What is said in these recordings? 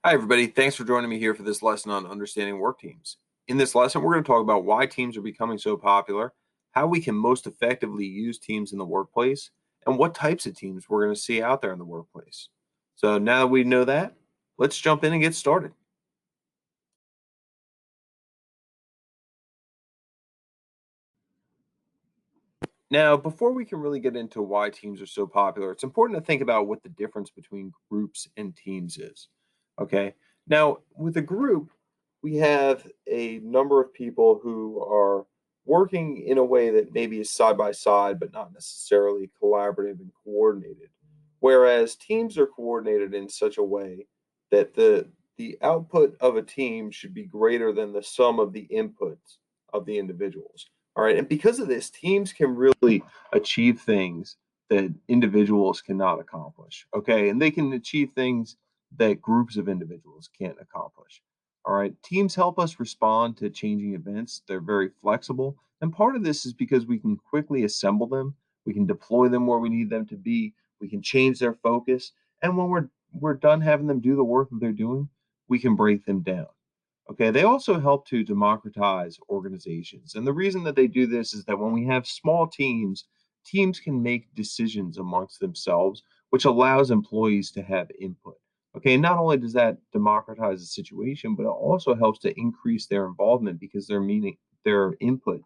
Hi, everybody. Thanks for joining me here for this lesson on understanding work teams. In this lesson, we're going to talk about why teams are becoming so popular, how we can most effectively use teams in the workplace, and what types of teams we're going to see out there in the workplace. So now that we know that, let's jump in and get started. Now, before we can really get into why teams are so popular, it's important to think about what the difference between groups and teams is. Okay. Now, with a group, we have a number of people who are working in a way that maybe is side by side, but not necessarily collaborative and coordinated. Whereas teams are coordinated in such a way that the output of a team should be greater than the sum of the inputs of the individuals. All right. And because of this, teams can really achieve things that individuals cannot accomplish. Okay. And they can achieve things that groups of individuals can't accomplish. All right. Teams help us respond to changing events. They're very flexible. And part of this is because we can quickly assemble them, we can deploy them where we need them to be, we can change their focus. And when we're done having them do the work that they're doing, we can break them down. Okay, they also help to democratize organizations. And the reason that they do this is that when we have small teams, teams can make decisions amongst themselves, which allows employees to have input. Okay, and not only does that democratize the situation, but it also helps to increase their involvement because their input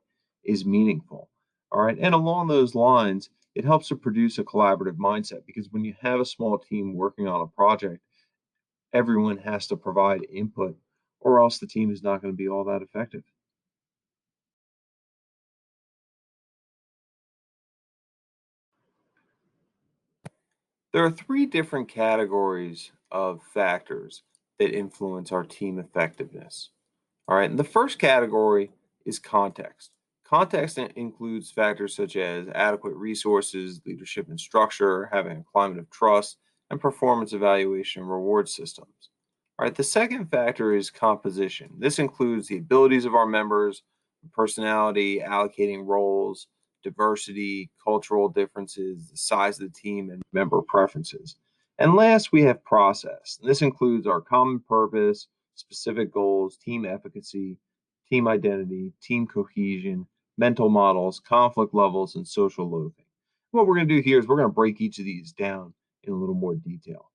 is meaningful. All right, and along those lines, it helps to produce a collaborative mindset because when you have a small team working on a project, everyone has to provide input or else the team is not going to be all that effective. There are three different categories of factors that influence our team effectiveness. All right. And the first category is context. Context includes factors such as adequate resources, leadership and structure, having a climate of trust, and performance evaluation and reward systems. All right. The second factor is composition. This includes the abilities of our members, personality, allocating roles, diversity, cultural differences, the size of the team, and member preferences. And last, we have process. And this includes our common purpose, specific goals, team efficacy, team identity, team cohesion, mental models, conflict levels, and social loathing. What we're going to do here is we're going to break each of these down in a little more detail.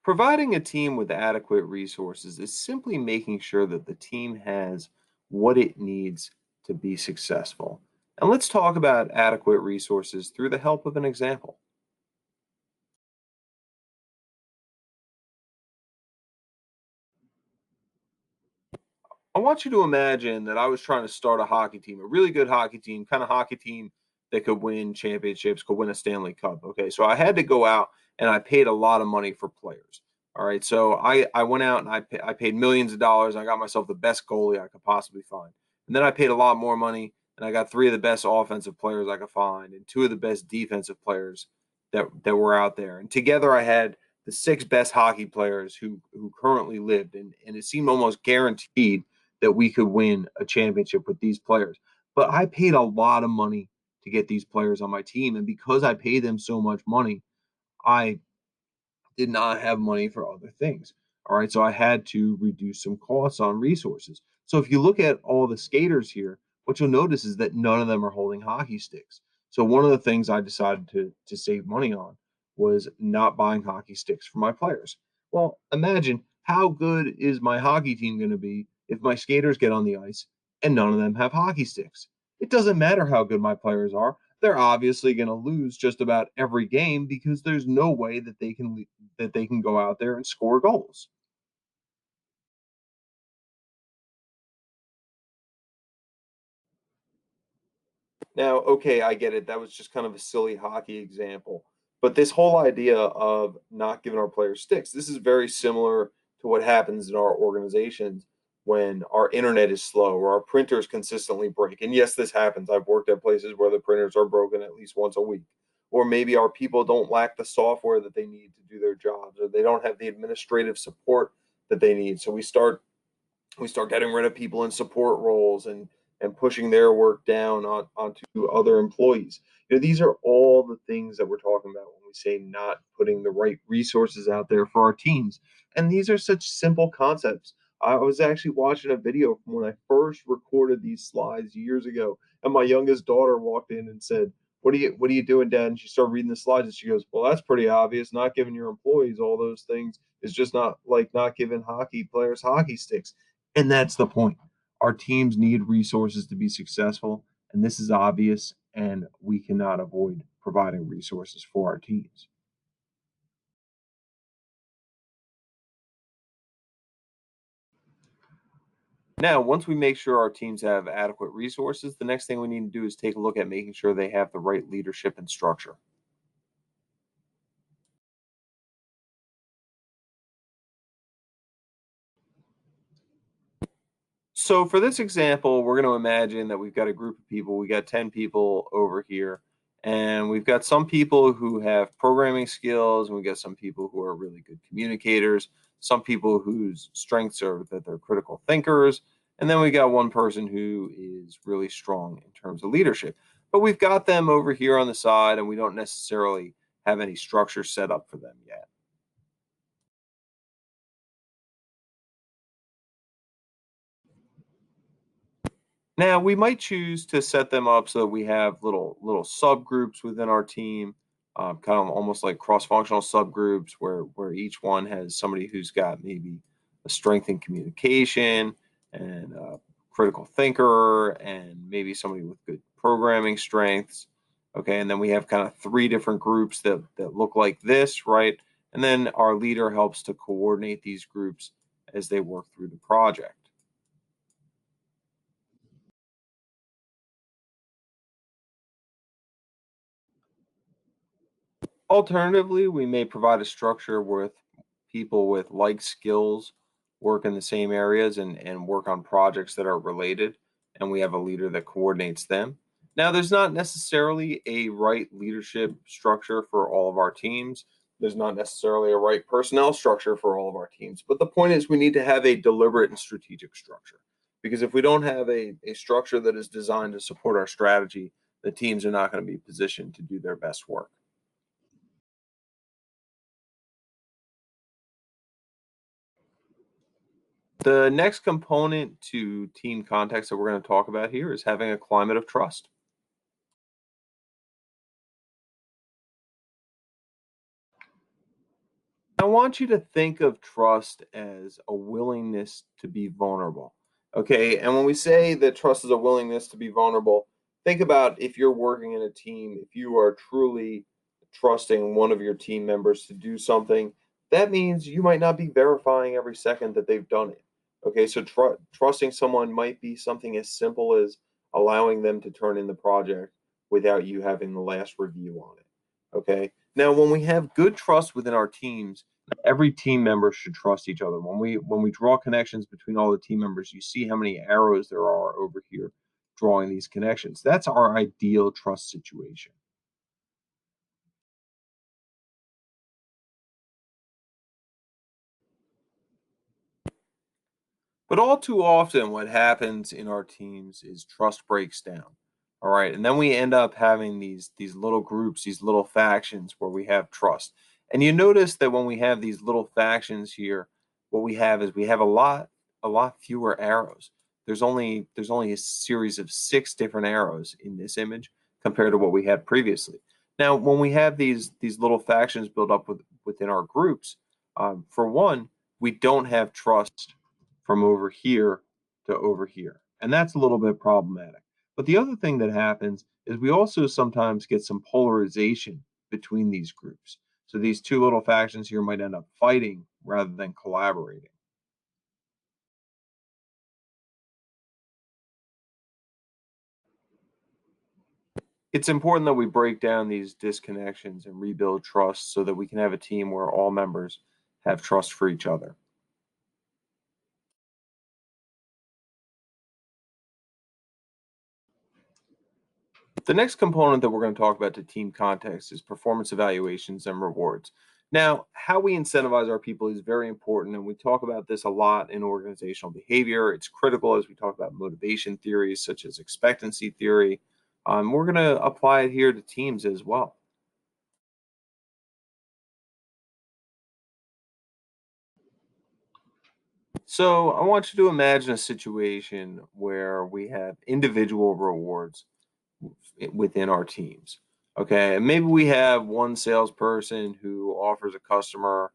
Providing a team with adequate resources is simply making sure that the team has what it needs to be successful. And let's talk about adequate resources through the help of an example. I want you to imagine that I was trying to start a hockey team, a really good hockey team, kind of hockey team that could win championships, could win a Stanley Cup. Okay, so I had to go out and I paid a lot of money for players. All right, so I went out and I paid millions of dollars. I got myself the best goalie I could possibly find, and then I paid a lot more money and I got three of the best offensive players I could find and two of the best defensive players that were out there. And together I had the six best hockey players who currently lived, and it seemed almost guaranteed that we could win a championship with these players. But I paid a lot of money to get these players on my team. And because I paid them so much money, I did not have money for other things. All right. So I had to reduce some costs on resources. So if you look at all the skaters here, what you'll notice is that none of them are holding hockey sticks. So one of the things I decided to save money on was not buying hockey sticks for my players. Well, imagine how good is my hockey team going to be if my skaters get on the ice and none of them have hockey sticks? It doesn't matter how good my players are. They're obviously going to lose just about every game because there's no way that they can go out there and score goals. Now, okay, I get it. That was just kind of a silly hockey example. But this whole idea of not giving our players sticks, this is very similar to what happens in our organizations when our internet is slow or our printers consistently break. And yes, this happens. I've worked at places where the printers are broken at least once a week. Or maybe our people don't lack the software that they need to do their jobs, or they don't have the administrative support that they need. So we start getting rid of people in support roles and pushing their work down onto other employees. These are all the things that we're talking about when we say not putting the right resources out there for our teams. And these are such simple concepts. I was actually watching a video from when I first recorded these slides years ago, and my youngest daughter walked in and said, what are you doing, Dad? And she started reading the slides and she goes, well, that's pretty obvious. Not giving your employees all those things is just not like not giving hockey players hockey sticks. And that's the point. Our teams need resources to be successful, and this is obvious, and we cannot avoid providing resources for our teams. Now, once we make sure our teams have adequate resources, the next thing we need to do is take a look at making sure they have the right leadership and structure. So for this example, we're going to imagine that we've got a group of people. We got 10 people over here, and we've got some people who have programming skills, and we got some people who are really good communicators, some people whose strengths are that they're critical thinkers, and then we got one person who is really strong in terms of leadership. But we've got them over here on the side, and we don't necessarily have any structure set up for them yet. Now, we might choose to set them up so that we have little subgroups within our team, kind of almost like cross-functional subgroups where each one has somebody who's got maybe a strength in communication and a critical thinker and maybe somebody with good programming strengths. Okay, and then we have kind of three different groups that look like this, right? And then our leader helps to coordinate these groups as they work through the project. Alternatively, we may provide a structure with people with like skills work in the same areas and work on projects that are related, and we have a leader that coordinates them. Now, there's not necessarily a right leadership structure for all of our teams. There's not necessarily a right personnel structure for all of our teams. But the point is, we need to have a deliberate and strategic structure. Because if we don't have a structure that is designed to support our strategy, the teams are not going to be positioned to do their best work. The next component to team context that we're going to talk about here is having a climate of trust. I want you to think of trust as a willingness to be vulnerable. Okay. And when we say that trust is a willingness to be vulnerable, think about if you're working in a team, if you are truly trusting one of your team members to do something, that means you might not be verifying every second that they've done it. Okay. So trusting someone might be something as simple as allowing them to turn in the project without you having the last review on it. Okay. Now, when we have good trust within our teams, every team member should trust each other. When we draw connections between all the team members, you see how many arrows there are over here drawing these connections. That's our ideal trust situation. But all too often, what happens in our teams is trust breaks down. All right. And then we end up having these little groups, these little factions where we have trust. And you notice that when we have these little factions here, what we have is we have a lot fewer arrows. There's only a series of six different arrows in this image compared to what we had previously. Now, when we have these little factions built up within our groups, for one, we don't have trust from over here to over here. And that's a little bit problematic. But the other thing that happens is we also sometimes get some polarization between these groups. So these two little factions here might end up fighting rather than collaborating. It's important that we break down these disconnections and rebuild trust so that we can have a team where all members have trust for each other. The next component that we're going to talk about to team context is performance evaluations and rewards. Now, how we incentivize our people is very important, and we talk about this a lot in organizational behavior. It's critical as we talk about motivation theories such as expectancy theory. We're going to apply it here to teams as well. So, I want you to imagine a situation where we have individual rewards within our teams. Okay, and maybe we have one salesperson who offers a customer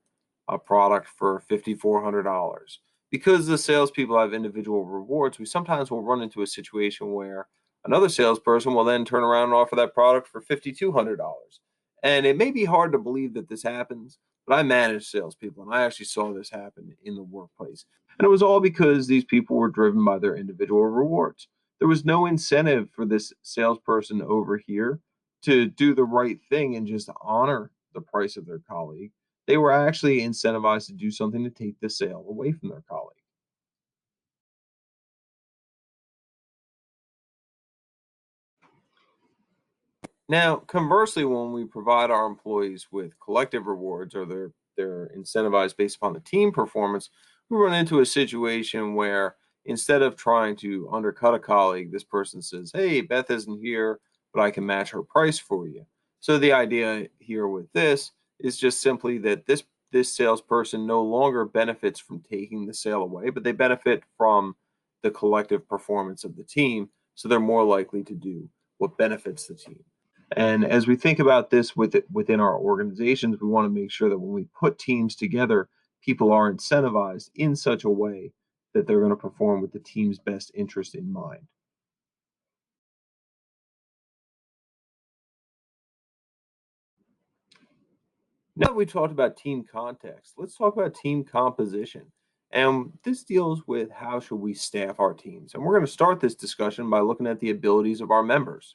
a product for $5,400. Because the salespeople have individual rewards, we sometimes will run into a situation where another salesperson will then turn around and offer that product for $5,200. And it may be hard to believe that this happens, but I manage salespeople and I actually saw this happen in the workplace. And it was all because these people were driven by their individual rewards. There was no incentive for this salesperson over here to do the right thing and just honor the price of their colleague. They were actually incentivized to do something to take the sale away from their colleague. Now, conversely, when we provide our employees with collective rewards or they're incentivized based upon the team performance, we run into a situation where instead of trying to undercut a colleague, this person says, "Hey, Beth isn't here, but I can match her price for you." So the idea here with this is just simply that this salesperson no longer benefits from taking the sale away, but they benefit from the collective performance of the team. So they're more likely to do what benefits the team. And as we think about this within our organizations, we want to make sure that when we put teams together, people are incentivized in such a way that they're going to perform with the team's best interest in mind. Now that we talked about team context, let's talk about team composition. And this deals with how should we staff our teams. And we're going to start this discussion by looking at the abilities of our members.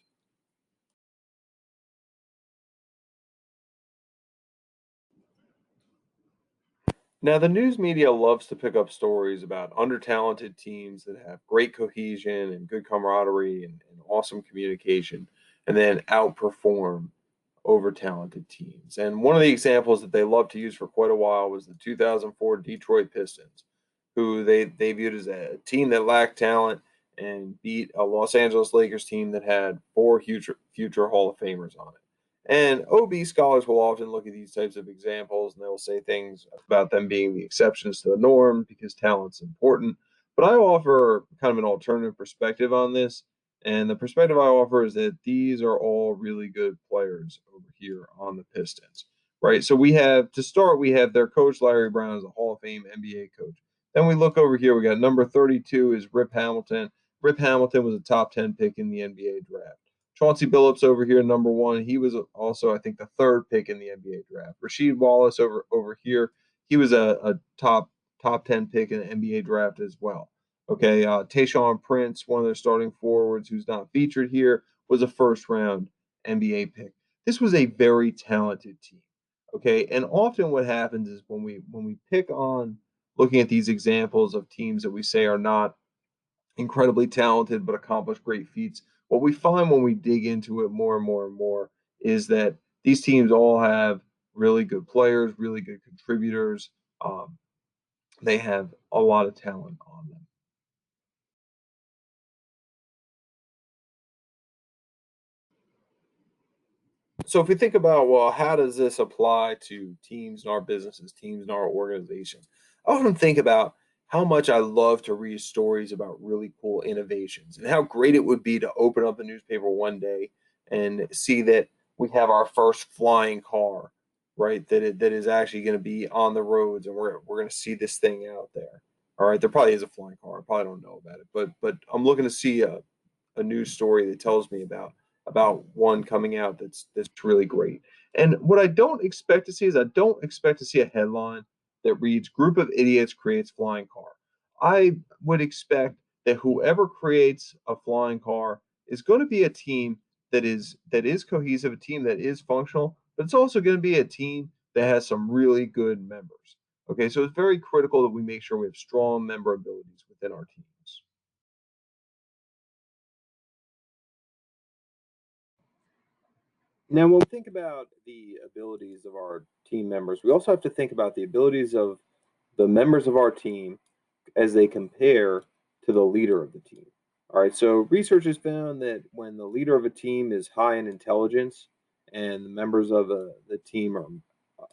Now, the news media loves to pick up stories about under-talented teams that have great cohesion and good camaraderie and awesome communication, and then outperform over-talented teams. And one of the examples that they loved to use for quite a while was the 2004 Detroit Pistons, who they viewed as a team that lacked talent and beat a Los Angeles Lakers team that had four future Hall of Famers on it. And OB scholars will often look at these types of examples and they will say things about them being the exceptions to the norm because talent's important. But I offer kind of an alternative perspective on this. And the perspective I offer is that these are all really good players over here on the Pistons, right? So we have, to start, we have their coach, Larry Brown, as a Hall of Fame NBA coach. Then we look over here, we got number 32 is Rip Hamilton. Rip Hamilton was a top 10 pick in the NBA draft. Chauncey Billups over here, number one. He was also, I think, the third pick in the NBA draft. Rasheed Wallace over here, he was a top 10 pick in the NBA draft as well. Okay, Tayshaun Prince, one of their starting forwards, who's not featured here, was a first round NBA pick. This was a very talented team. Okay, and often what happens is when we pick on looking at these examples of teams that we say are not incredibly talented but accomplish great feats. What we find when we dig into it more and more and more is that these teams all have really good players, really good contributors. Um, they have a lot of talent on them. So if we think about, well, how does this apply to teams in our businesses, teams in our organizations? I often think about how much I love to read stories about really cool innovations and how great it would be to open up a newspaper one day and see that we have our first flying car, right? That is actually going to be on the roads, and we're going to see this thing out there. All right, there probably is a flying car. I probably don't know about it, but I'm looking to see a news story that tells me about one coming out that's really great. And what I don't expect to see is I don't expect to see a headline that reads "Group of idiots creates flying car." I would expect that whoever creates a flying car is going to be a team that is cohesive, a team that is functional, but it's also going to be a team that has some really good members. Okay, so it's very critical that we make sure we have strong member abilities within our teams. Now, when we think about the abilities of our team members, we also have to think about the abilities of the members of our team as they compare to the leader of the team. All right, so research has found that when the leader of a team is high in intelligence and the members of the team are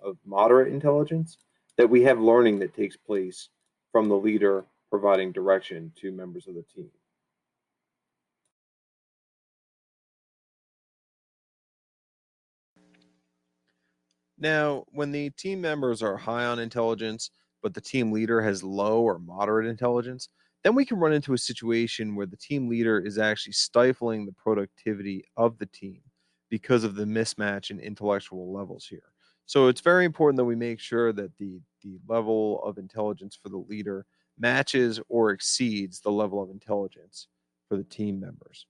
of moderate intelligence, that we have learning that takes place from the leader providing direction to members of the team. Now, when the team members are high on intelligence, but the team leader has low or moderate intelligence, then we can run into a situation where the team leader is actually stifling the productivity of the team because of the mismatch in intellectual levels here. So it's very important that we make sure that the level of intelligence for the leader matches or exceeds the level of intelligence for the team members.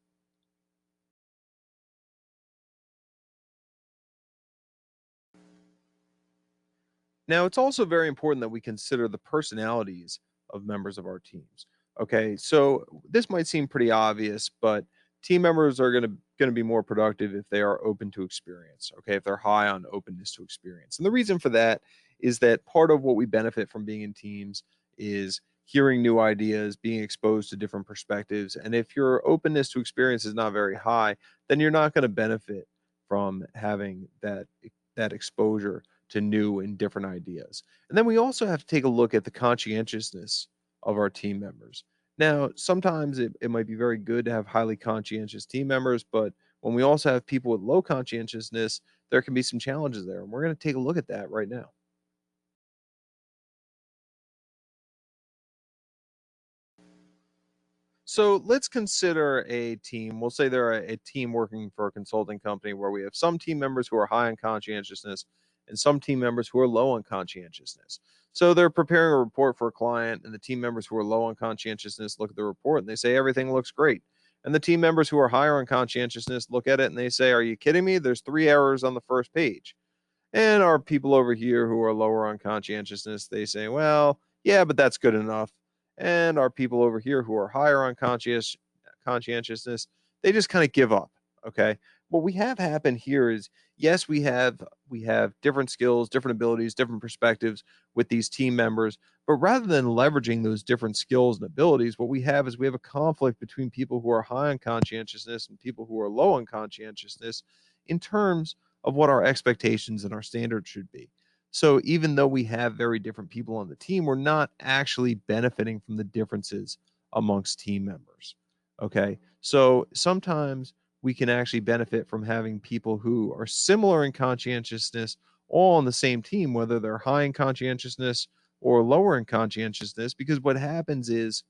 Now, it's also very important that we consider the personalities of members of our teams. Okay, so this might seem pretty obvious, but team members are going to be more productive if they are open to experience. Okay, if they're high on openness to experience, and the reason for that is that part of what we benefit from being in teams is hearing new ideas, being exposed to different perspectives, and if your openness to experience is not very high, then you're not going to benefit from having that exposure to new and different ideas. And then we also have to take a look at the conscientiousness of our team members. Now, sometimes it might be very good to have highly conscientious team members, but when we also have people with low conscientiousness, there can be some challenges there. And we're going to take a look at that right now. So let's consider a team. We'll say they're a team working for a consulting company where we have some team members who are high on conscientiousness and some team members who are low on conscientiousness. So they're preparing a report for a client, and the team members who are low on conscientiousness look at the report and they say everything looks great. And the team members who are higher on conscientiousness look at it and they say, "Are you kidding me? There's three errors on the first page." And our people over here who are lower on conscientiousness, they say, well, yeah, but that's good enough. And our people over here who are higher on conscientiousness, they just kind of give up. Okay. What we have happen here is yes, we have different skills, different abilities, different perspectives with these team members, but rather than leveraging those different skills and abilities, what we have is we have a conflict between people who are high on conscientiousness and people who are low on conscientiousness in terms of what our expectations and our standards should be. So even though we have very different people on the team, we're not actually benefiting from the differences amongst team members. Okay. So sometimes we can actually benefit from having people who are similar in conscientiousness all on the same team, whether they're high in conscientiousness or lower in conscientiousness, because what happens is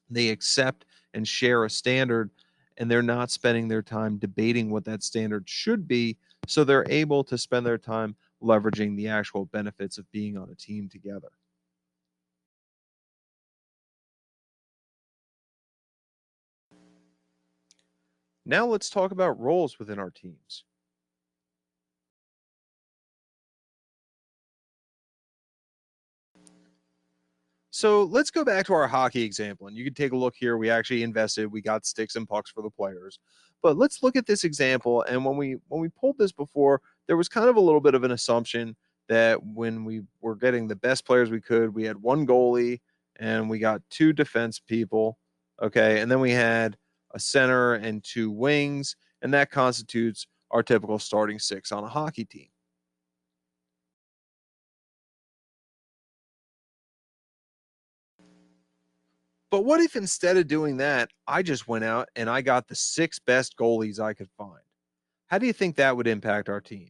they accept and share a standard and they're not spending their time debating what that standard should be. So they're able to spend their time leveraging the actual benefits of being on a team together. Now let's talk about roles within our teams. So let's go back to our hockey example. And you can take a look here. We actually invested, we got sticks and pucks for the players. But let's look at this example. And when we pulled this before, there was kind of a little bit of an assumption that when we were getting the best players we could, we had one goalie and we got two defense people. Okay. And then we had a center and two wings. And that constitutes our typical starting six on a hockey team. But what if instead of doing that, I just went out and I got the six best goalies I could find? How do you think that would impact our team?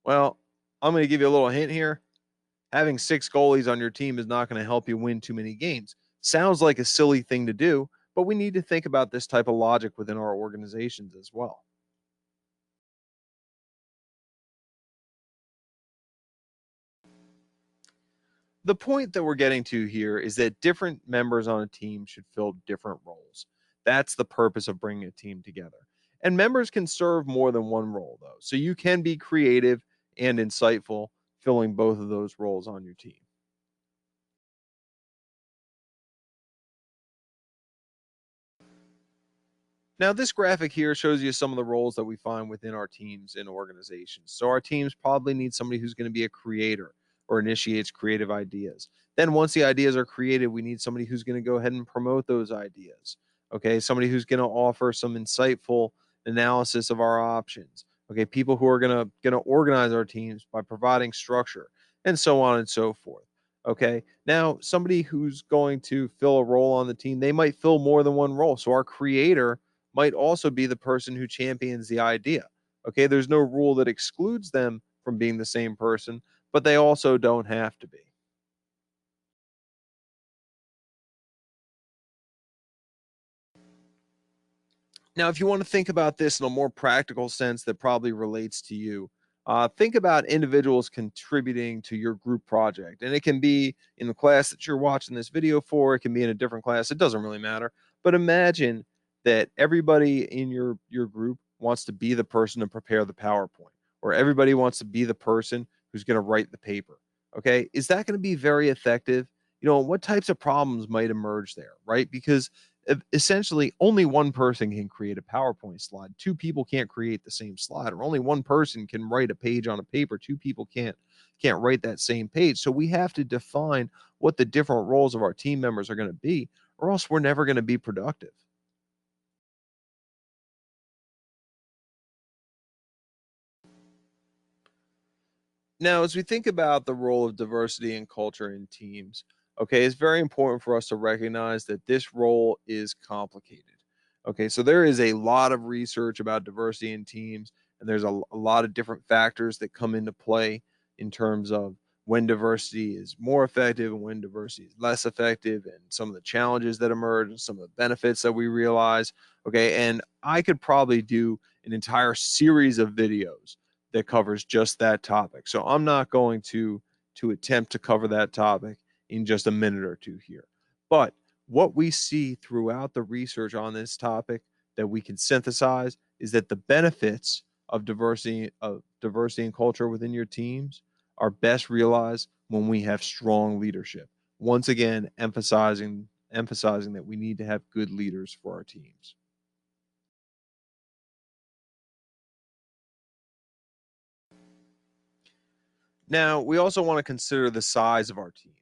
Well, I'm going to give you a little hint here. Having six goalies on your team is not going to help you win too many games. Sounds like a silly thing to do, but we need to think about this type of logic within our organizations as well. The point that we're getting to here is that different members on a team should fill different roles. That's the purpose of bringing a team together. And members can serve more than one role, though. So you can be creative and insightful filling both of those roles on your team. Now, this graphic here shows you some of the roles that we find within our teams and organizations. So our teams probably need somebody who's going to be a creator or initiates creative ideas. Then once the ideas are created, we need somebody who's going to go ahead and promote those ideas. Okay, somebody who's going to offer some insightful analysis of our options. Okay, people who are going to organize our teams by providing structure and so on and so forth. Okay. Now, somebody who's going to fill a role on the team, they might fill more than one role. So our creator might also be the person who champions the idea. Okay, there's no rule that excludes them from being the same person, but they also don't have to be. Now, if you want to think about this in a more practical sense that probably relates to you, think about individuals contributing to your group project. And it can be in the class that you're watching this video for, it can be in a different class, it doesn't really matter. But imagine that everybody in your group wants to be the person to prepare the PowerPoint, or everybody wants to be the person who's going to write the paper. Okay, is that going to be very effective? What types of problems might emerge there, right? Because essentially only one person can create a PowerPoint slide. Two people can't create the same slide, or only one person can write a page on a paper. Two people can't write that same page. So we have to define what the different roles of our team members are going to be, or else we're never going to be productive. Now, as we think about the role of diversity and culture in teams, okay, it's very important for us to recognize that this role is complicated. Okay, so there is a lot of research about diversity in teams, and there's a lot of different factors that come into play in terms of when diversity is more effective and when diversity is less effective, and some of the challenges that emerge and some of the benefits that we realize. Okay, and I could probably do an entire series of videos that covers just that topic. So I'm not going to attempt to cover that topic in just a minute or two here. But what we see throughout the research on this topic that we can synthesize is that the benefits of diversity and culture within your teams are best realized when we have strong leadership. Once again, emphasizing that we need to have good leaders for our teams. Now, we also want to consider the size of our teams.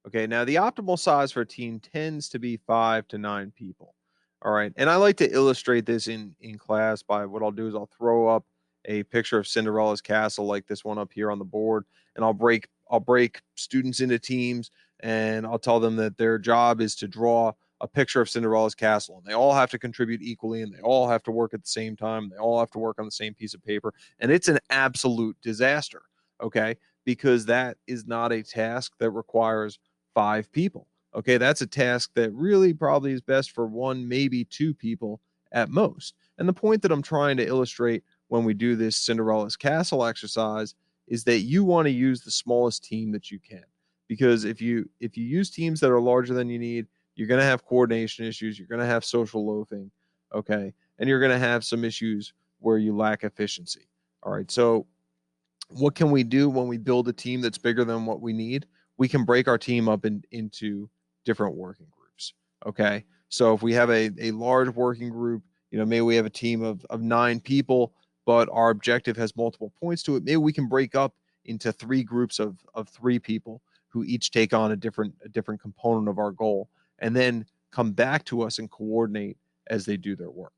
Okay, now the optimal size for a team tends to be 5 to 9 people. All right, and I like to illustrate this in class by what I'll do is I'll throw up a picture of Cinderella's castle like this one up here on the board, and I'll break students into teams, and I'll tell them that their job is to draw a picture of Cinderella's castle, and they all have to contribute equally, and they all have to work at the same time. They all have to work on the same piece of paper, and it's an absolute disaster. Okay, because that is not a task that requires 5 people. Okay, that's a task that really probably is best for one, maybe 2 people at most. And the point that I'm trying to illustrate when we do this Cinderella's castle exercise is that you want to use the smallest team that you can. Because if you use teams that are larger than you need, you're going to have coordination issues, you're going to have social loafing, okay? And you're going to have some issues where you lack efficiency. All right. So what can we do when we build a team that's bigger than what we need? We can break our team up into different working groups. Okay. So if we have a large working group, maybe we have a team of 9 people, but our objective has multiple points to it. Maybe we can break up into 3 groups of 3 people who each take on a different component of our goal and then come back to us and coordinate as they do their work.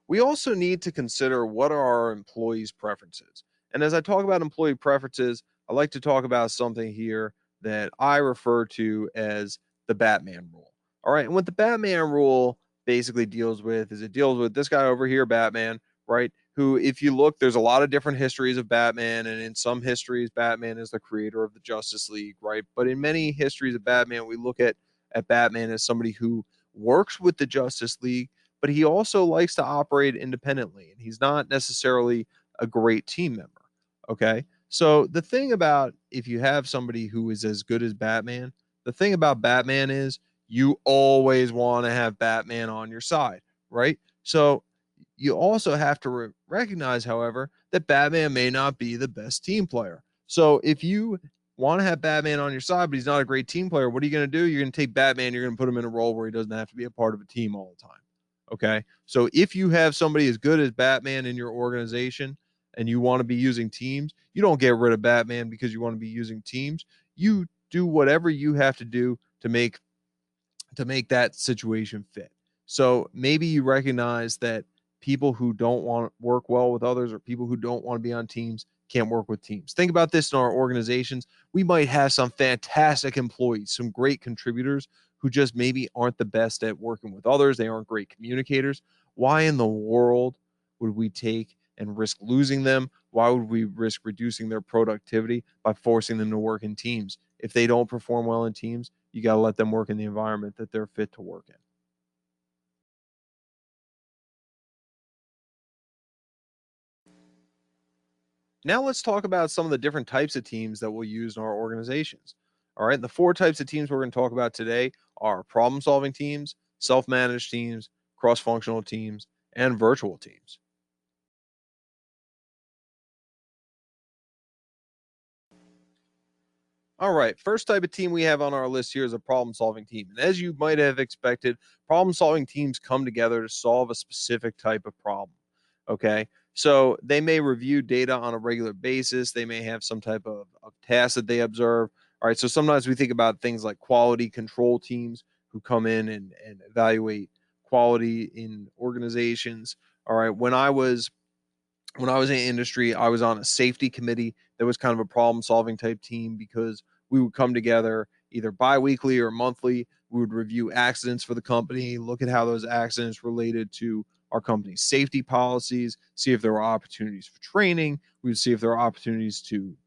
We also need to consider what are our employees' preferences. And as I talk about employee preferences, I like to talk about something here that I refer to as the Batman rule. All right. And what the Batman rule basically deals with is it deals with this guy over here, Batman, right? Who, if you look, there's a lot of different histories of Batman. And in some histories, Batman is the creator of the Justice League, right? But in many histories of Batman, we look at Batman as somebody who works with the Justice League, but he also likes to operate independently, and he's not necessarily a great team member. Okay. So the thing about if you have somebody who is as good as Batman, the thing about Batman is you always want to have Batman on your side, right? So you also have to recognize, however, that Batman may not be the best team player. So if you want to have Batman on your side, but he's not a great team player. What are you going to do? You're going to take Batman, you're going to put him in a role where he doesn't have to be a part of a team all the time. Okay. So if you have somebody as good as Batman in your organization and you want to be using teams, you don't get rid of Batman because you want to be using teams. You do whatever you have to do to make that situation fit. So maybe you recognize that people who don't want to work well with others or people who don't want to be on teams can't work with teams. Think about this in our organizations. We might have some fantastic employees, some great contributors who just maybe aren't the best at working with others. They aren't great communicators. Why in the world would we take and risk losing them? Why would we risk reducing their productivity by forcing them to work in teams? If they don't perform well in teams, you got to let them work in the environment that they're fit to work in. Now let's talk about some of the different types of teams that we'll use in our organizations. All right, the four types of teams we're going to talk about today are problem-solving teams, self-managed teams, cross-functional teams, and virtual teams. All right, first type of team we have on our list here is a problem-solving team. And as you might have expected, problem-solving teams come together to solve a specific type of problem. Okay, so they may review data on a regular basis. They may have some type of task that they observe. All right, so sometimes we think about things like quality control teams who come in and evaluate quality in organizations. All right, when I was in industry, I was on a safety committee that was kind of a problem solving type team because we would come together either bi-weekly or monthly. We would review accidents for the company, look at how those accidents related to our company's safety policies, see if there were opportunities for training. We would see if there are opportunities to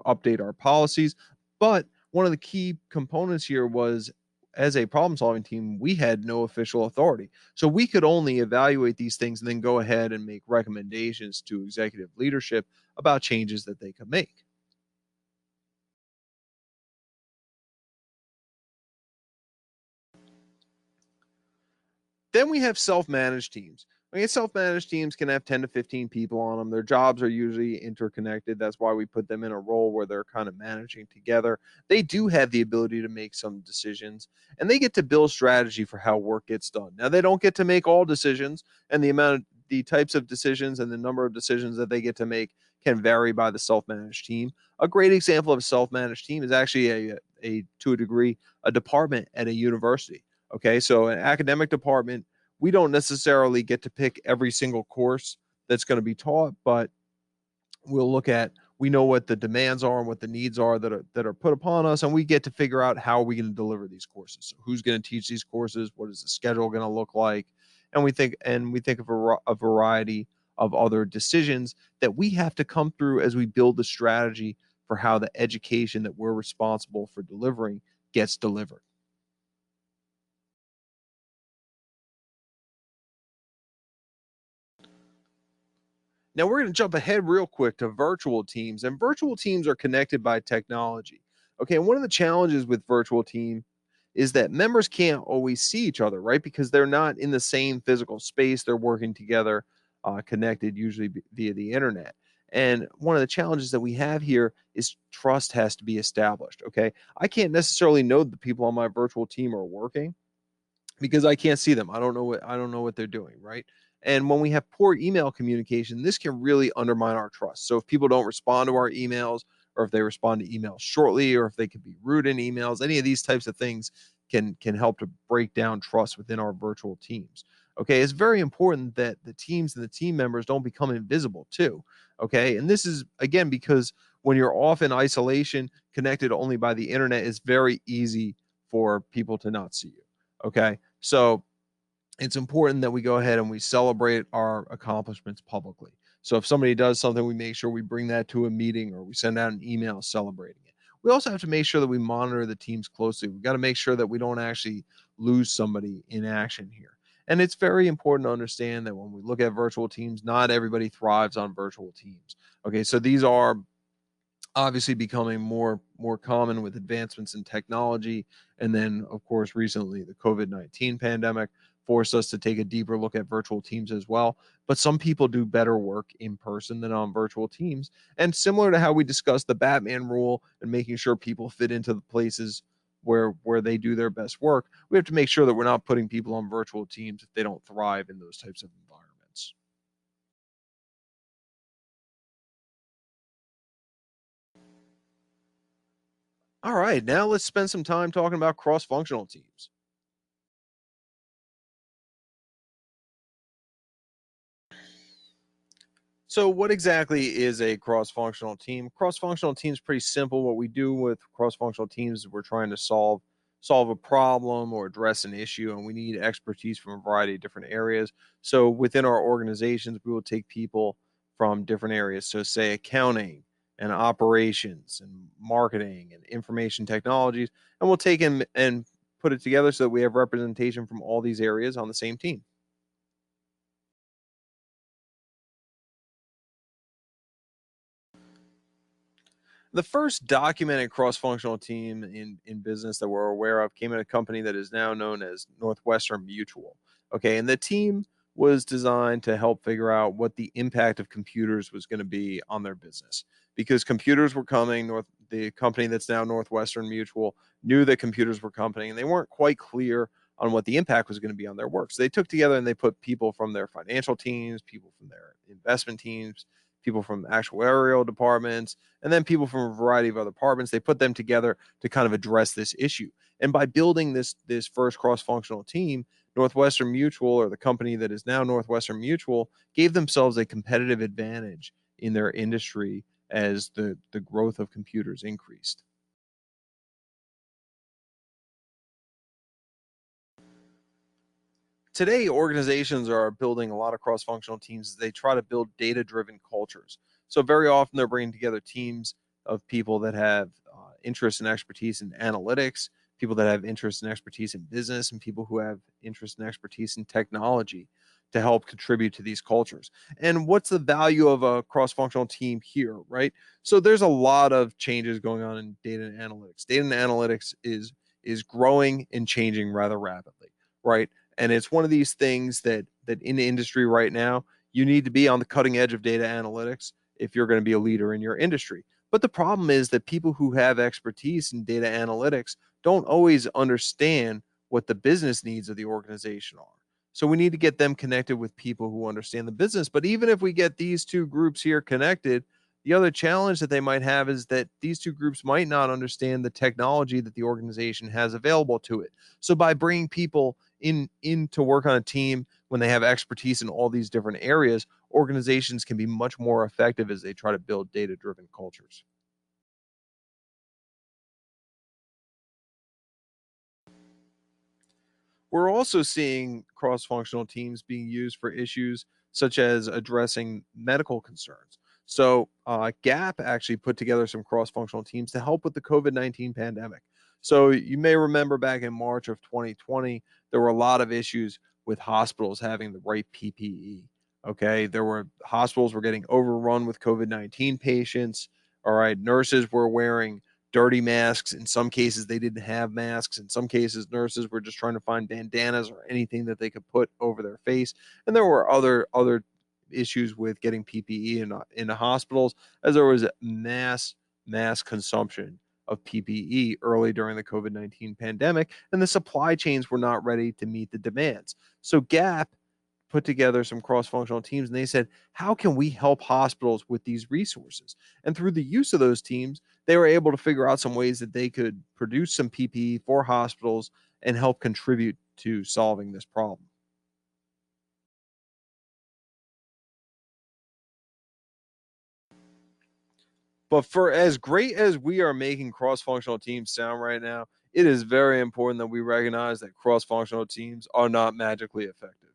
update our policies. But one of the key components here was, as a problem solving team, we had no official authority. So we could only evaluate these things and then go ahead and make recommendations to executive leadership about changes that they could make. Then we have self-managed teams. Self-managed teams can have 10 to 15 people on them. Their jobs are usually interconnected. That's why we put them in a role where they're kind of managing together. They do have the ability to make some decisions and they get to build strategy for how work gets done. Now they don't get to make all decisions, and the types of decisions and the number of decisions that they get to make can vary by the self-managed team. A great example of a self-managed team is actually a to a degree a department at a university. Okay, so an academic department, we don't necessarily get to pick every single course that's going to be taught, but we'll look at, we know what the demands are and what the needs are that are put upon us, and we get to figure out how are we going to deliver these courses. So who's going to teach these courses? What is the schedule going to look like? And we think of a variety of other decisions that we have to come through as we build the strategy for how the education that we're responsible for delivering gets delivered. Now we're going to jump ahead real quick to virtual teams, and virtual teams are connected by technology. Okay, and one of the challenges with virtual team is that members can't always see each other, right? Because they're not in the same physical space. They're working together, connected usually via the internet. And one of the challenges that we have here is trust has to be established. Okay, I can't necessarily know that the people on my virtual team are working because I can't see them. I don't know what they're doing, right? And when we have poor email communication, this can really undermine our trust. So if people don't respond to our emails, or if they respond to emails shortly, or if they can be rude in emails, any of these types of things can help to break down trust within our virtual teams. Okay, it's very important that the teams and the team members don't become invisible too. Okay, and this is again because when you're off in isolation, connected only by the internet, it's very easy for people to not see you. Okay, so it's important that we go ahead and we celebrate our accomplishments publicly. So if somebody does something, we make sure we bring that to a meeting or we send out an email celebrating it. We also have to make sure that we monitor the teams closely. We've got to make sure that we don't actually lose somebody in action here. And it's very important to understand that when we look at virtual teams, not everybody thrives on virtual teams. Okay, so these are obviously becoming more common with advancements in technology, and then of course recently the COVID-19 pandemic forced us to take a deeper look at virtual teams as well. But some people do better work in person than on virtual teams. And similar to how we discussed the Batman rule and making sure people fit into the places where they do their best work, we have to make sure that we're not putting people on virtual teams if they don't thrive in those types of environments. All right, now let's spend some time talking about cross-functional teams. So, what exactly is a cross-functional team? Cross-functional team is pretty simple. What we do with cross-functional teams is we're trying to solve a problem or address an issue, and we need expertise from a variety of different areas. So, within our organizations, we will take people from different areas. So, say accounting and operations and marketing and information technologies, and we'll take them and put it together so that we have representation from all these areas on the same team. The first documented cross-functional team in business that we're aware of came in a company that is now known as Northwestern Mutual. Okay, and the team was designed to help figure out what the impact of computers was going to be on their business because computers were coming. The company that's now Northwestern Mutual knew that computers were coming, and they weren't quite clear on what the impact was going to be on their work. So they took together and they put people from their financial teams, people from their investment teams, people from actuarial departments, and then people from a variety of other departments. They put them together to kind of address this issue. And by building this first cross-functional team, Northwestern Mutual, or the company that is now Northwestern Mutual, gave themselves a competitive advantage in their industry as the growth of computers increased. Today, organizations are building a lot of cross-functional teams as they try to build data-driven cultures. So very often they're bringing together teams of people that have interest and expertise in analytics, people that have interest and expertise in business, and people who have interest and expertise in technology to help contribute to these cultures. And what's the value of a cross-functional team here, right? So there's a lot of changes going on in data and analytics. Data and analytics is growing and changing rather rapidly, right? And it's one of these things that in the industry right now, you need to be on the cutting edge of data analytics if you're going to be a leader in your industry. But the problem is that people who have expertise in data analytics don't always understand what the business needs of the organization are. So we need to get them connected with people who understand the business. But even if we get these two groups here connected, the other challenge that they might have is that these two groups might not understand the technology that the organization has available to it. So by bringing people in to work on a team when they have expertise in all these different areas, organizations can be much more effective as they try to build data-driven cultures. We're also seeing cross-functional teams being used for issues such as addressing medical concerns. So, GAP actually put together some cross-functional teams to help with the COVID-19 pandemic. So, you may remember back in March of 2020, there were a lot of issues with hospitals having the right PPE. Okay, there were hospitals were getting overrun with COVID-19 patients. All right, nurses were wearing dirty masks. In some cases, they didn't have masks. In some cases, nurses were just trying to find bandanas or anything that they could put over their face. And there were other issues with getting PPE in hospitals, as there was mass consumption of PPE early during the COVID-19 pandemic, and the supply chains were not ready to meet the demands. So Gap put together some cross-functional teams and they said, how can we help hospitals with these resources? And through the use of those teams, they were able to figure out some ways that they could produce some PPE for hospitals and help contribute to solving this problem. But for as great as we are making cross-functional teams sound right now, it is very important that we recognize that cross-functional teams are not magically effective.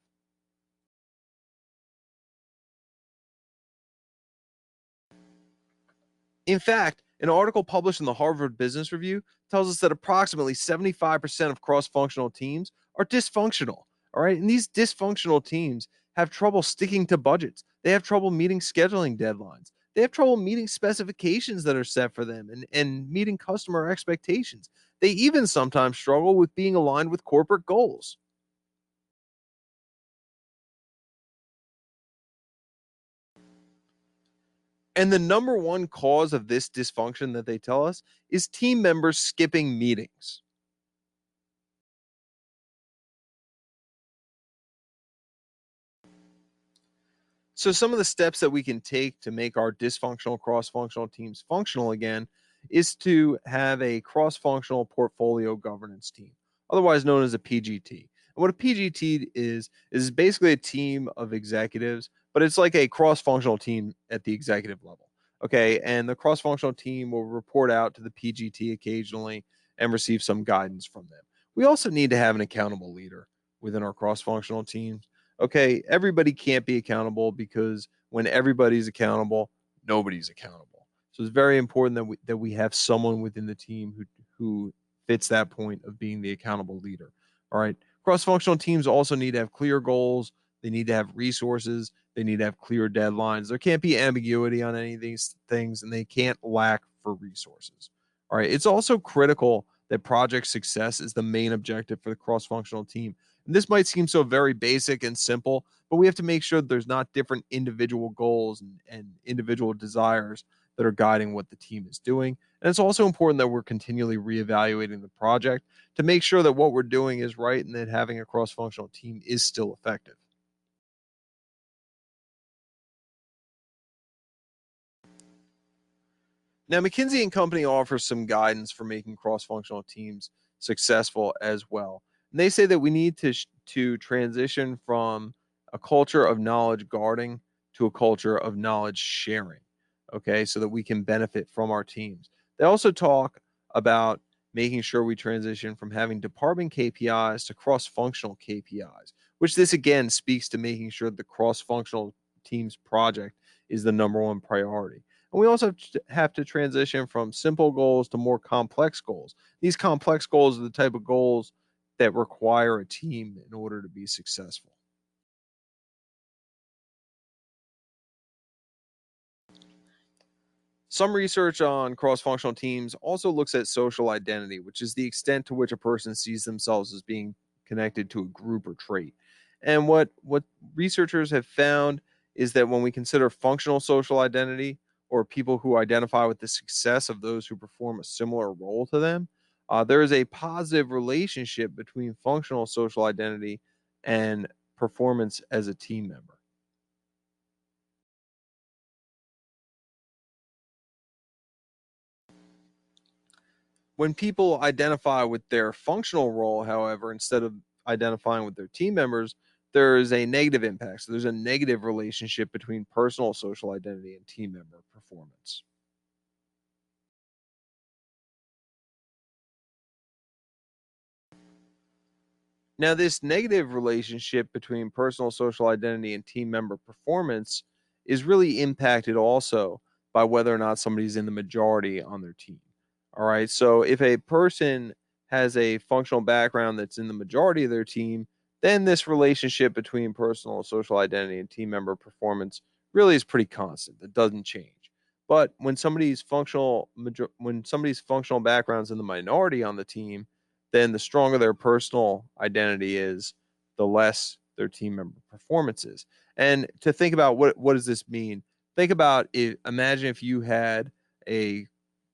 In fact, an article published in the Harvard Business Review tells us that approximately 75% of cross functional teams are dysfunctional. All right. And these dysfunctional teams have trouble sticking to budgets, they have trouble meeting scheduling deadlines, they have trouble meeting specifications that are set for them and meeting customer expectations. They even sometimes struggle with being aligned with corporate goals. And the number one cause of this dysfunction that they tell us is team members skipping meetings. So, some of the steps that we can take to make our dysfunctional cross functional teams functional again is to have a cross functional portfolio governance team, otherwise known as a PGT. And what a PGT is basically a team of executives, but it's like a cross functional team at the executive level. Okay. And the cross functional team will report out to the PGT occasionally and receive some guidance from them. We also need to have an accountable leader within our cross functional teams. Okay, everybody can't be accountable because when everybody's accountable, nobody's accountable. So it's very important that we have someone within the team who fits that point of being the accountable leader. All right. Cross-functional teams also need to have clear goals. They need to have resources. They need to have clear deadlines. There can't be ambiguity on any of these things, and they can't lack for resources. All right. It's also critical that project success is the main objective for the cross-functional team. And this might seem so very basic and simple, but we have to make sure that there's not different individual goals and individual desires that are guiding what the team is doing. And it's also important that we're continually reevaluating the project to make sure that what we're doing is right and that having a cross functional team is still effective. Now, McKinsey and Company offers some guidance for making cross-functional teams successful as well. And they say that we need to transition from a culture of knowledge guarding to a culture of knowledge sharing. Okay, so that we can benefit from our teams. They also talk about making sure we transition from having department KPIs to cross-functional KPIs, which this again speaks to making sure the cross-functional teams project is the number one priority. And we also have to transition from simple goals to more complex goals. These complex goals are the type of goals that require a team in order to be successful. Some research on cross functional teams also looks at social identity, which is the extent to which a person sees themselves as being connected to a group or trait. And what researchers have found is that when we consider functional social identity, or people who identify with the success of those who perform a similar role to them, there is a positive relationship between functional social identity and performance as a team member. When people identify with their functional role, however, instead of identifying with their team members, there is a negative impact. So there's a negative relationship between personal social identity and team member performance. Now, this negative relationship between personal social identity and team member performance is really impacted also by whether or not somebody's in the majority on their team. All right. So, if a person has a functional background that's in the majority of their team, then this relationship between personal social identity and team member performance really is pretty constant. It doesn't change. But when somebody's functional background's in the minority on the team, then the stronger their personal identity is, the less their team member performance is. And to think about what does this mean? Think about it. Imagine if you had a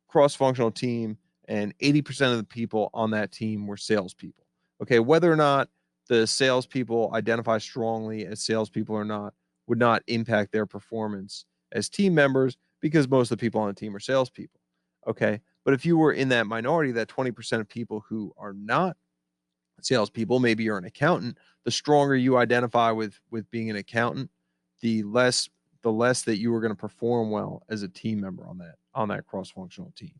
cross-functional team and 80% of the people on that team were salespeople. Okay, whether or not the salespeople identify strongly as salespeople or not would not impact their performance as team members because most of the people on the team are salespeople. Okay, but if you were in that minority, that 20% of people who are not salespeople, maybe you're an accountant, the stronger you identify with being an accountant, the less the less that you are going to perform well as a team member on that cross-functional team.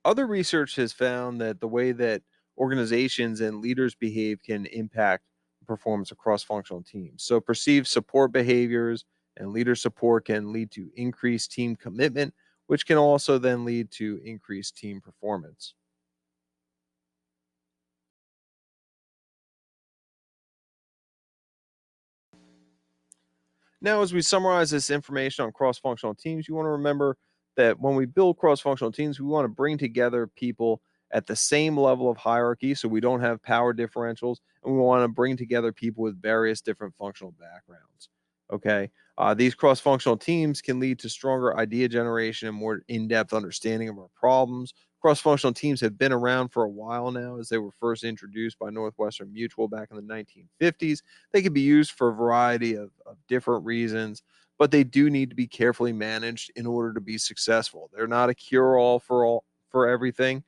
Other research has found that the way that organizations and leaders behave can impact performance across functional teams. So, perceived support behaviors and leader support can lead to increased team commitment, which can also then lead to increased team performance. Now, as we summarize this information on cross functional teams, you want to remember that when we build cross functional teams, we want to bring together people at the same level of hierarchy so we don't have power differentials. and we want to bring together people with various different functional backgrounds. Okay. These cross functional teams can lead to stronger idea generation and more in depth understanding of our problems. Cross functional teams have been around for a while now, as they were first introduced by Northwestern Mutual back in the 1950s. They can be used for a variety of different reasons, but they do need to be carefully managed in order to be successful. They're not a cure all for everything.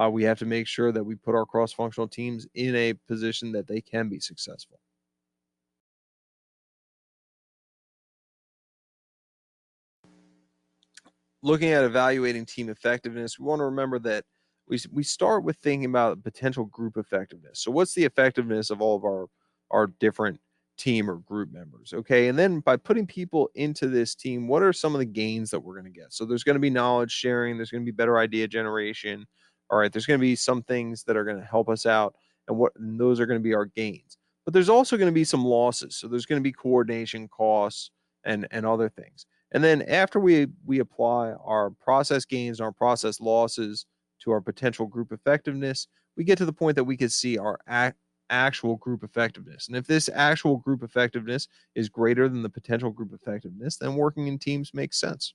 We have to make sure that we put our cross functional teams in a position that they can be successful. Looking at evaluating team effectiveness, we want to remember that we start with thinking about potential group effectiveness. So what's the effectiveness of all of our different team or group members? Okay. And then by putting people into this team, what are some of the gains that we're going to get? So there's going to be knowledge sharing, there's going to be better idea generation. All right, there's going to be some things that are going to help us out, and those are going to be our gains. But there's also going to be some losses. So there's going to be coordination costs and other things. And then after we apply our process gains and our process losses to our potential group effectiveness, we get to the point that we can see our actual group effectiveness. And if this actual group effectiveness is greater than the potential group effectiveness, then working in teams makes sense.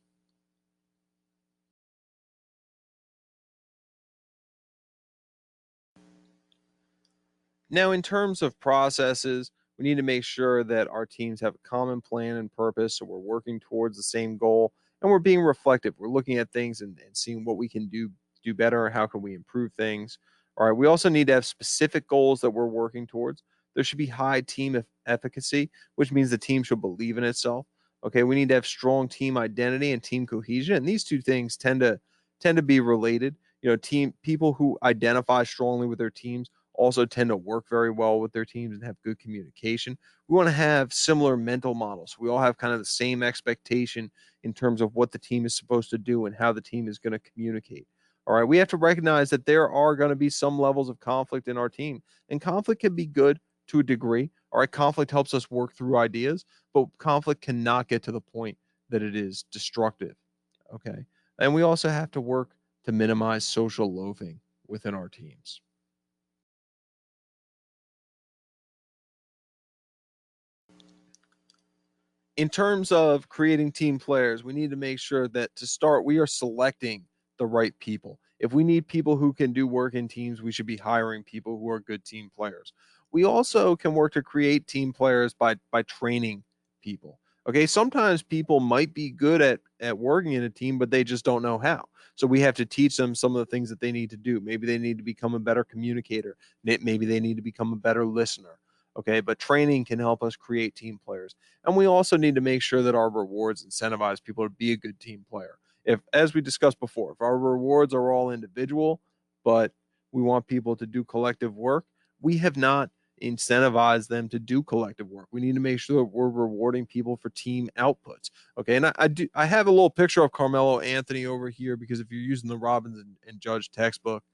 Now, in terms of processes, we need to make sure that our teams have a common plan and purpose. So we're working towards the same goal and we're being reflective. We're looking at things and seeing what we can do better. How can we improve things? All right. We also need to have specific goals that we're working towards. There should be high team efficacy, which means the team should believe in itself. Okay. We need to have strong team identity and team cohesion. And these two things tend to be related. Team people who identify strongly with their teams also tend to work very well with their teams and have good communication. We want to have similar mental models. We all have kind of the same expectation in terms of what the team is supposed to do and how the team is going to communicate. All right. We have to recognize that there are going to be some levels of conflict in our team, and conflict can be good to a degree. All right. Conflict helps us work through ideas, but conflict cannot get to the point that it is destructive. Okay. And we also have to work to minimize social loafing within our teams. In terms of creating team players, we need to make sure that to start, we are selecting the right people. If we need people who can do work in teams, we should be hiring people who are good team players. We also can work to create team players by training people. Okay, sometimes people might be good at working in a team, but they just don't know how. So we have to teach them some of the things that they need to do. Maybe they need to become a better communicator. Maybe they need to become a better listener. Okay, but training can help us create team players. And we also need to make sure that our rewards incentivize people to be a good team player. If, as we discussed before, if our rewards are all individual, but we want people to do collective work, we have not incentivized them to do collective work. We need to make sure that we're rewarding people for team outputs. Okay. And I have a little picture of Carmelo Anthony over here because if you're using the Robbins and Judge textbook,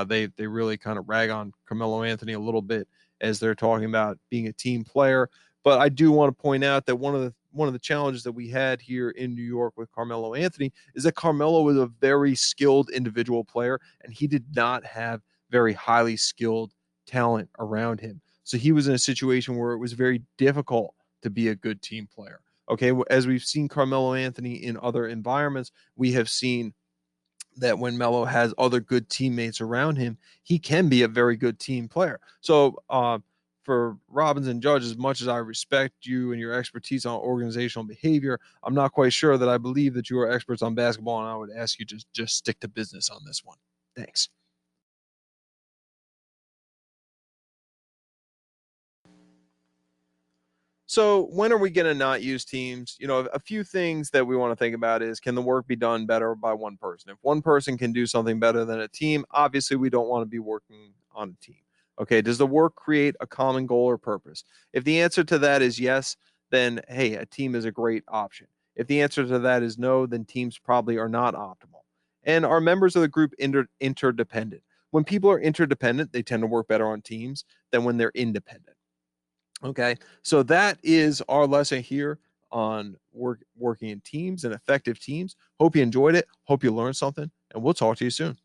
they really kind of rag on Carmelo Anthony a little bit as they're talking about being a team player. But I do want to point out that one of the challenges that we had here in New York with Carmelo Anthony is that Carmelo was a very skilled individual player, and he did not have very highly skilled talent around him. So he was in a situation where it was very difficult to be a good team player. Okay, as we've seen Carmelo Anthony in other environments, we have seen that when Melo has other good teammates around him, he can be a very good team player. So, for Robbins and Judge, as much as I respect you and your expertise on organizational behavior, I'm not quite sure that I believe that you are experts on basketball, and I would ask you to just stick to business on this one. Thanks. So when are we going to not use teams? A few things that we want to think about is, can the work be done better by one person? If one person can do something better than a team, obviously we don't want to be working on a team. Okay, does the work create a common goal or purpose? If the answer to that is yes, then hey, a team is a great option. If the answer to that is no, then teams probably are not optimal. And are members of the group interdependent? When people are interdependent, they tend to work better on teams than when they're independent. Okay, so that is our lesson here on working in teams and effective teams. Hope you enjoyed it. Hope you learned something, and we'll talk to you soon.